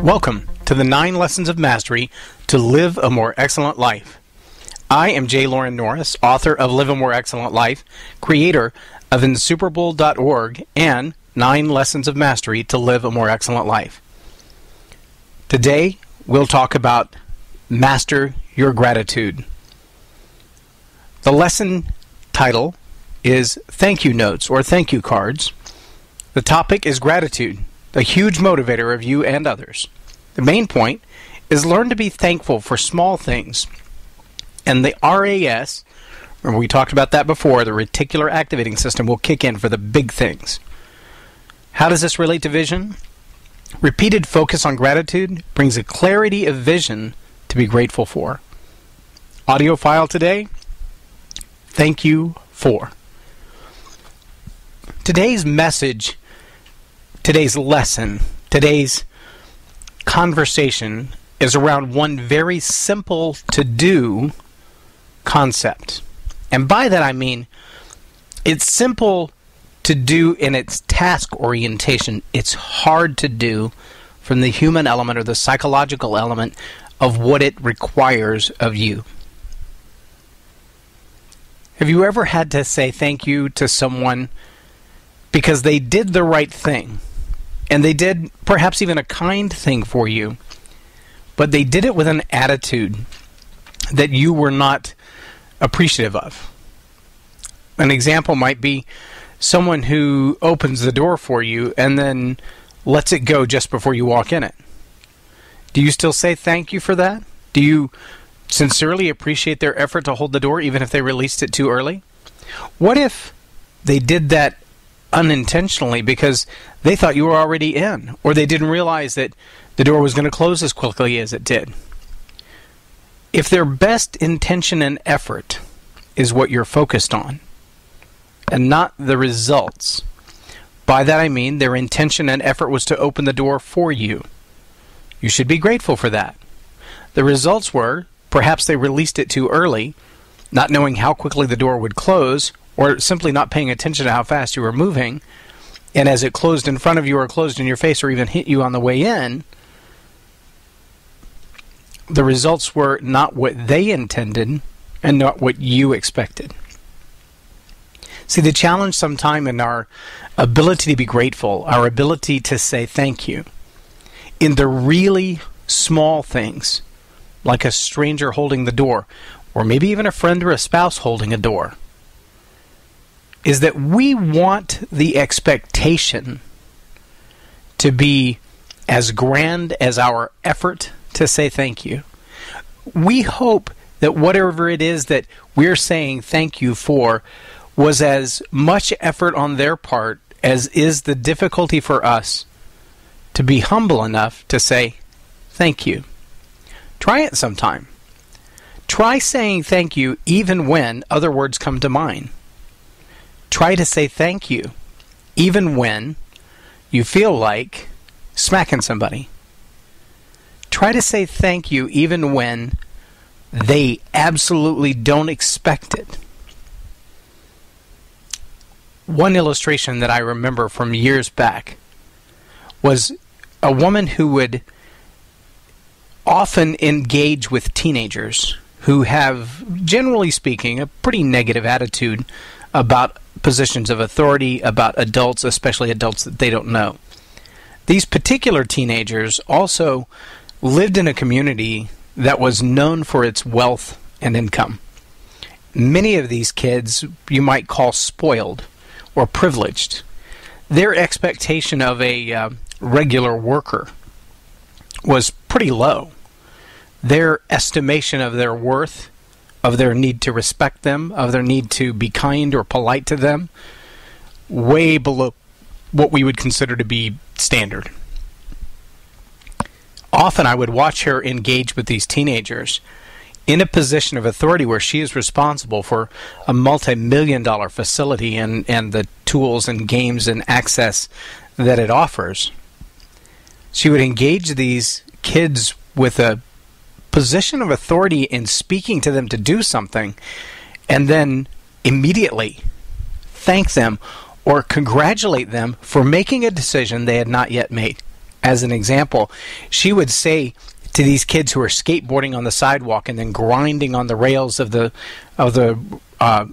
Welcome to the 9 Lessons of Mastery to Live a More Excellent Life. I am J. Loren Norris, author of Live a More Excellent Life, creator of Insuperable.org and 9 Lessons of Mastery to Live a More Excellent Life. Today, we'll talk about Master Your Gratitude. The lesson title is Thank You Notes or Thank You Cards. The topic is gratitude, a huge motivator of you and others. The main point is learn to be thankful for small things. And the RAS, remember we talked about that before, the reticular activating system will kick in for the big things. How does this relate to vision? Repeated focus on gratitude brings a clarity of vision to be grateful for. Audio file today, thank you for. Today's message, today's lesson, today's conversation is around one very simple to-do concept. And by that I mean it's simple to do in its task orientation. It's hard to do from the human element or the psychological element of what it requires of you. Have you ever had to say thank you to someone because they did the right thing? And they did perhaps even a kind thing for you, but they did it with an attitude that you were not appreciative of. An example might be someone who opens the door for you and then lets it go just before you walk in it. Do you still say thank you for that? Do you sincerely appreciate their effort to hold the door even if they released it too early? What if they did that unintentionally because they thought you were already in, or they didn't realize that the door was going to close as quickly as it did? If their best intention and effort is what you're focused on, and not the results, by that I mean their intention and effort was to open the door for you, you should be grateful for that. The results were, perhaps they released it too early, not knowing how quickly the door would close, or simply not paying attention to how fast you were moving, and as it closed in front of you or closed in your face or even hit you on the way in, the results were not what they intended and not what you expected. See, the challenge sometime in our ability to be grateful, our ability to say thank you, in the really small things, like a stranger holding the door, or maybe even a friend or a spouse holding a door, is that we want the expectation to be as grand as our effort to say thank you. We hope that whatever it is that we're saying thank you for was as much effort on their part as is the difficulty for us to be humble enough to say thank you. Try it sometime. Try saying thank you even when other words come to mind. Try to say thank you even when you feel like smacking somebody. Try to say thank you even when they absolutely don't expect it. One illustration that I remember from years back was a woman who would often engage with teenagers who have, generally speaking, a pretty negative attitude about positions of authority, about adults, especially adults that they don't know. These particular teenagers also lived in a community that was known for its wealth and income. Many of these kids you might call spoiled or privileged. Their expectation of a regular worker was pretty low. Their estimation of their worth, of their need to respect them, of their need to be kind or polite to them, way below what we would consider to be standard. Often I would watch her engage with these teenagers in a position of authority where she is responsible for a multi-million-dollar facility and the tools and games and access that it offers. She would engage these kids with a position of authority in speaking to them to do something, and then immediately thank them or congratulate them for making a decision they had not yet made. As an example, she would say to these kids who are skateboarding on the sidewalk and then grinding on the rails of the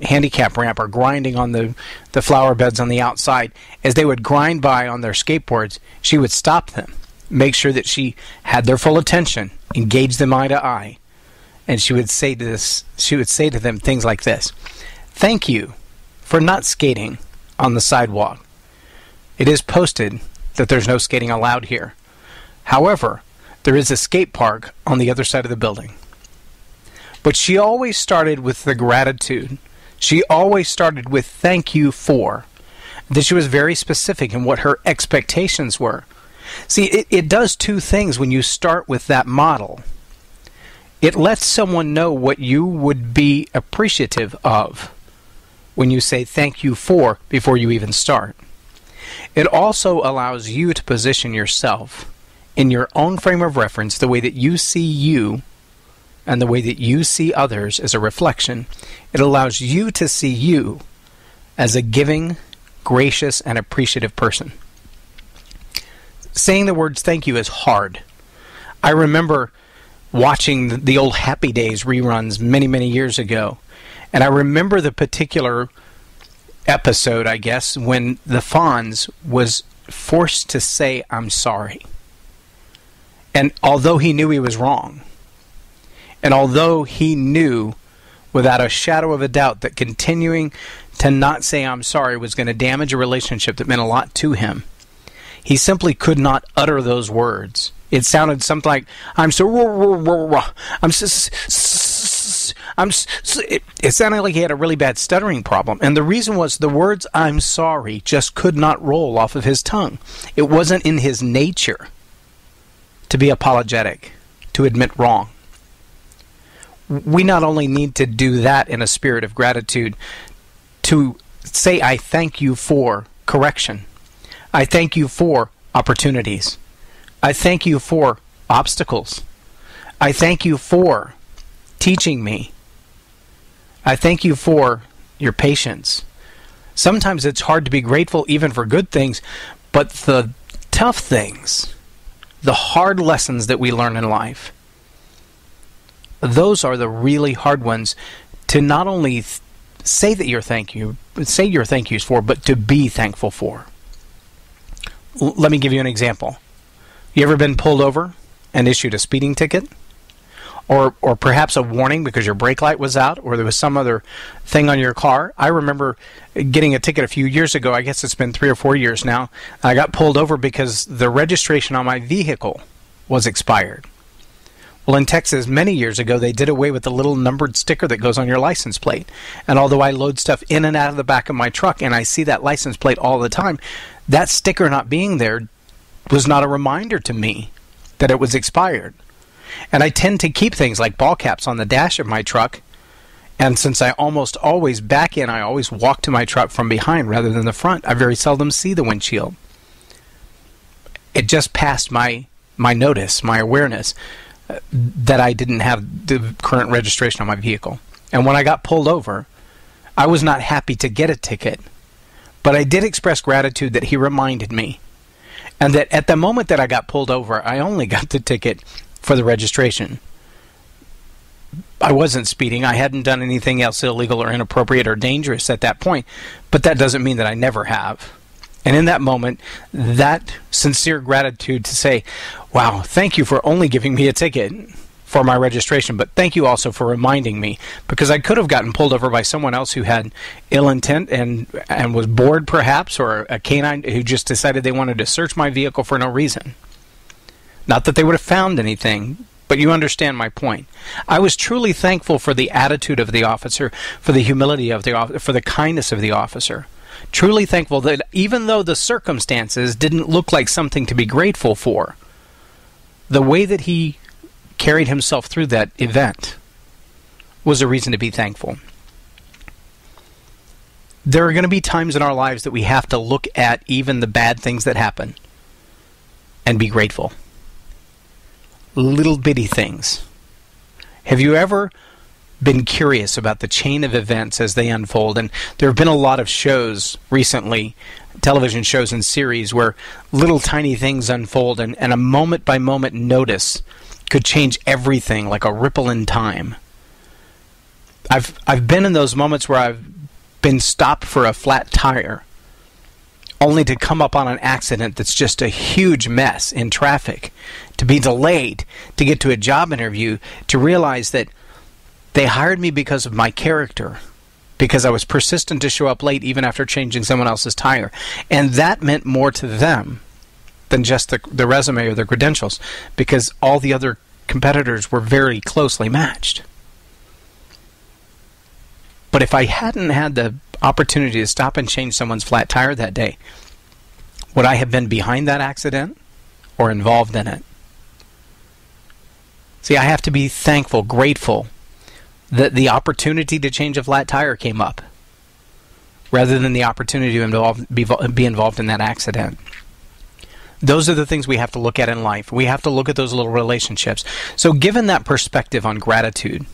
handicap ramp or grinding on the flower beds on the outside, as they would grind by on their skateboards, she would stop them, make sure that she had their full attention, engage them eye to eye, and she would say to them things like this: "Thank you for not skating on the sidewalk. It is posted that there's no skating allowed here. However, there is a skate park on the other side of the building." But she always started with the gratitude. She always started with thank you for. That she was very specific in what her expectations were. See, it does two things when you start with that model. It lets someone know what you would be appreciative of when you say thank you for before you even start. It also allows you to position yourself in your own frame of reference, the way that you see you and the way that you see others as a reflection. It allows you to see you as a giving, gracious, and appreciative person. Saying the words thank you is hard. I remember watching the old Happy Days reruns many, many years ago, and I remember the particular episode, I guess, when the Fonz was forced to say, "I'm sorry." And although he knew he was wrong, and although he knew without a shadow of a doubt that continuing to not say I'm sorry was going to damage a relationship that meant a lot to him, he simply could not utter those words. It sounded something like, it sounded like he had a really bad stuttering problem. And the reason was the words "I'm sorry" just could not roll off of his tongue. It wasn't in his nature to be apologetic, to admit wrong. We not only need to do that in a spirit of gratitude, to say I thank you for correction. I thank you for opportunities. I thank you for obstacles. I thank you for teaching me. I thank you for your patience. Sometimes it's hard to be grateful even for good things, but the tough things, the hard lessons that we learn in life, those are the really hard ones to not only say that say your thank yous for, but to be thankful for. Let me give you an example. You ever been pulled over and issued a speeding ticket? Or perhaps a warning because your brake light was out, or there was some other thing on your car? I remember getting a ticket a few years ago. I guess it's been 3 or 4 years now. I got pulled over because the registration on my vehicle was expired. Well, in Texas, many years ago, they did away with the little numbered sticker that goes on your license plate. And although I load stuff in and out of the back of my truck, and I see that license plate all the time, that sticker not being there was not a reminder to me that it was expired. And I tend to keep things like ball caps on the dash of my truck. And since I almost always back in, I always walk to my truck from behind rather than the front. I very seldom see the windshield. It just passed my notice, my awareness, that I didn't have the current registration on my vehicle. And when I got pulled over, I was not happy to get a ticket. But I did express gratitude that he reminded me. And that at the moment that I got pulled over, I only got the ticket for the registration. I wasn't speeding. I hadn't done anything else illegal or inappropriate or dangerous at that point. But that doesn't mean that I never have. And in that moment, that sincere gratitude to say, wow, thank you for only giving me a ticket for my registration, but thank you also for reminding me, because I could have gotten pulled over by someone else who had ill intent and was bored perhaps, or a canine who just decided they wanted to search my vehicle for no reason. Not that they would have found anything, but you understand my point. I was truly thankful for the attitude of the officer, for the humility of the officer, for the kindness of the officer. Truly thankful that even though the circumstances didn't look like something to be grateful for, the way that he carried himself through that event was a reason to be thankful. There are going to be times in our lives that we have to look at even the bad things that happen and be grateful. Little bitty things. Have you ever been curious about the chain of events as they unfold. And there have been a lot of shows recently, television shows and series, where little tiny things unfold, and a moment-by-moment notice could change everything like a ripple in time. I've been in those moments where I've been stopped for a flat tire, only to come up on an accident that's just a huge mess in traffic, to be delayed, to get to a job interview, to realize that they hired me because of my character, because I was persistent to show up late even after changing someone else's tire. And that meant more to them than just the resume or the credentials, because all the other competitors were very closely matched. But if I hadn't had the opportunity to stop and change someone's flat tire that day, would I have been behind that accident or involved in it? See, I have to be thankful, grateful that the opportunity to change a flat tire came up, rather than the opportunity to be involved in that accident. Those are the things we have to look at in life. We have to look at those little relationships. So given that perspective on gratitude,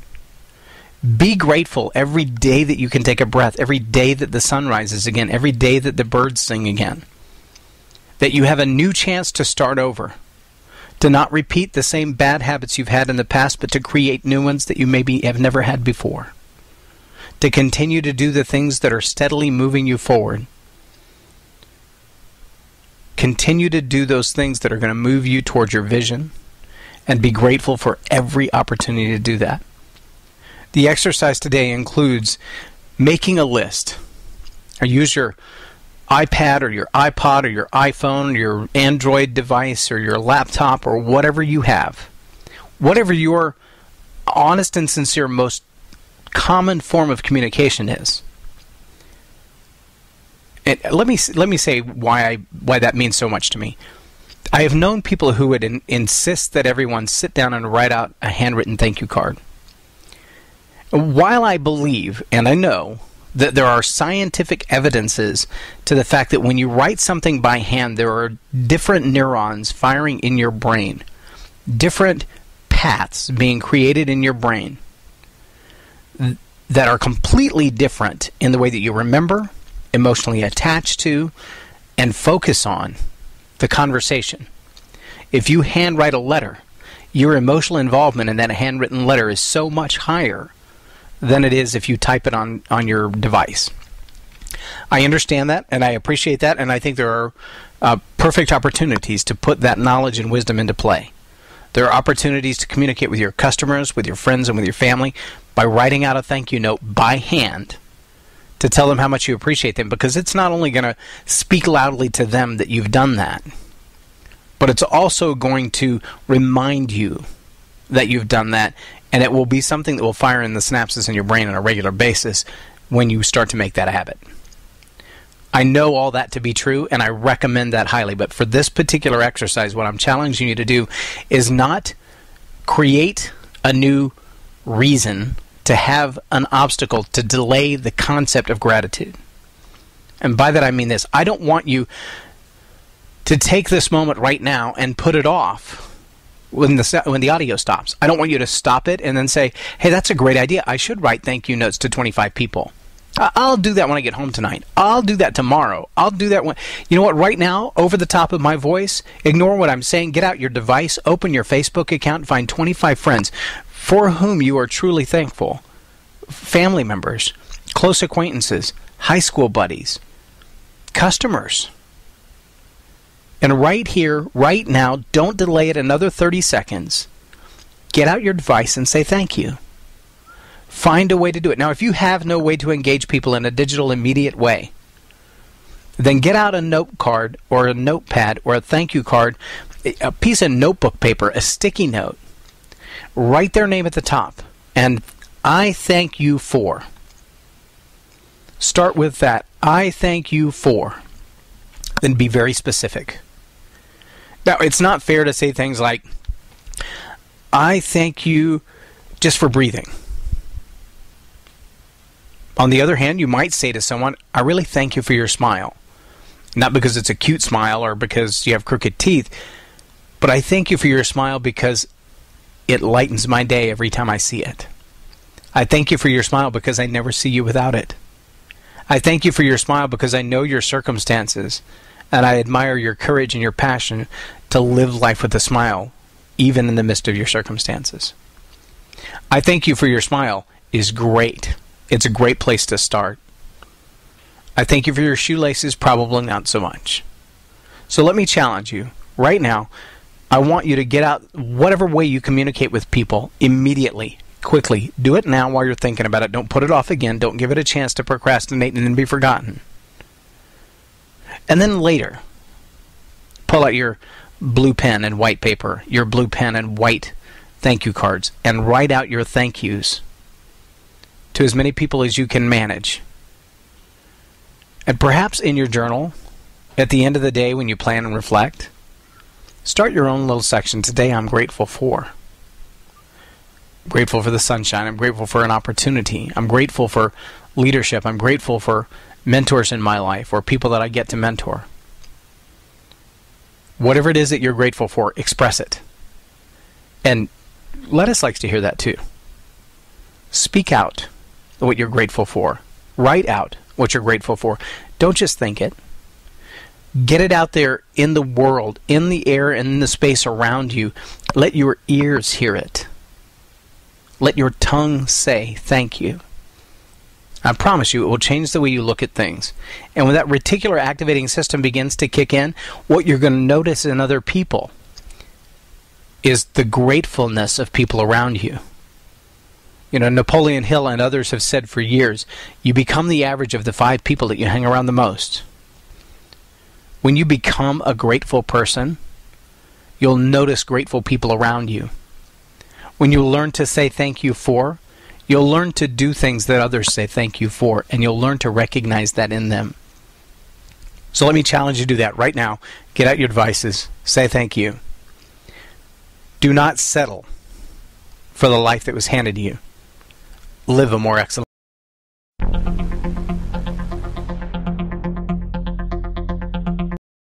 be grateful every day that you can take a breath, every day that the sun rises again, every day that the birds sing again, that you have a new chance to start over, to not repeat the same bad habits you've had in the past, but to create new ones that you maybe have never had before, to continue to do the things that are steadily moving you forward. Continue to do those things that are going to move you towards your vision, and be grateful for every opportunity to do that. The exercise today includes making a list. Or use your iPad or your iPod or your iPhone or your Android device or your laptop or whatever you have. Whatever your honest and sincere most common form of communication is. And let me say why that means so much to me. I have known people who would insist that everyone sit down and write out a handwritten thank you card. While I believe, and I know, that there are scientific evidences to the fact that when you write something by hand, there are different neurons firing in your brain, different paths being created in your brain that are completely different in the way that you remember, emotionally attached to, and focus on the conversation. If you handwrite a letter, your emotional involvement in that handwritten letter is so much higher than it is if you type it on your device. I understand that, and I appreciate that, and I think there are perfect opportunities to put that knowledge and wisdom into play. There are opportunities to communicate with your customers, with your friends, and with your family by writing out a thank you note by hand to tell them how much you appreciate them, because it's not only going to speak loudly to them that you've done that, but it's also going to remind you that you've done that. And it will be something that will fire in the synapses in your brain on a regular basis when you start to make that a habit. I know all that to be true, and I recommend that highly. But for this particular exercise, what I'm challenging you to do is not create a new reason to have an obstacle to delay the concept of gratitude. And by that I mean this. I don't want you to take this moment right now and put it off when the audio stops. I don't want you to stop it and then say, hey, that's a great idea. I should write thank you notes to 25 people. I'll do that when I get home tonight. I'll do that tomorrow. I'll do that when... You know what? Right now, over the top of my voice, ignore what I'm saying. Get out your device, open your Facebook account, find 25 friends for whom you are truly thankful. Family members, close acquaintances, high school buddies, customers. And right here, right now, don't delay it another 30 seconds. Get out your device and say thank you. Find a way to do it. Now, if you have no way to engage people in a digital, immediate way, then get out a note card or a notepad or a thank you card, a piece of notebook paper, a sticky note. Write their name at the top. And I thank you for. Start with that. I thank you for. Then be very specific. Now, it's not fair to say things like, I thank you just for breathing. On the other hand, you might say to someone, I really thank you for your smile. Not because it's a cute smile or because you have crooked teeth, but I thank you for your smile because it lightens my day every time I see it. I thank you for your smile because I never see you without it. I thank you for your smile because I know your circumstances, and I admire your courage and your passion to live life with a smile, even in the midst of your circumstances. I thank you for your smile is great. It's a great place to start. I thank you for your shoelaces, probably not so much. So let me challenge you. Right now, I want you to get out whatever way you communicate with people immediately, quickly. Do it now while you're thinking about it. Don't put it off again. Don't give it a chance to procrastinate and then be forgotten. And then later, pull out your blue pen and white paper, your blue pen and white thank you cards, and write out your thank yous to as many people as you can manage. And perhaps in your journal, at the end of the day when you plan and reflect, start your own little section. Today I'm grateful for. I'm grateful for the sunshine. I'm grateful for an opportunity. I'm grateful for leadership. I'm grateful for mentors in my life or people that I get to mentor. Whatever it is that you're grateful for, express it. And Lettuce likes to hear that too. Speak out what you're grateful for. Write out what you're grateful for. Don't just think it. Get it out there in the world, in the air, and in the space around you. Let your ears hear it. Let your tongue say thank you. I promise you it will change the way you look at things. And when that reticular activating system begins to kick in, what you're going to notice in other people is the gratefulness of people around you. You know, Napoleon Hill and others have said for years, you become the average of the 5 people that you hang around the most. When you become a grateful person, you'll notice grateful people around you. When you learn to say thank you for, you'll learn to do things that others say thank you for, and you'll learn to recognize that in them. So let me challenge you to do that right now. Get out your devices. Say thank you. Do not settle for the life that was handed to you. Live a more excellent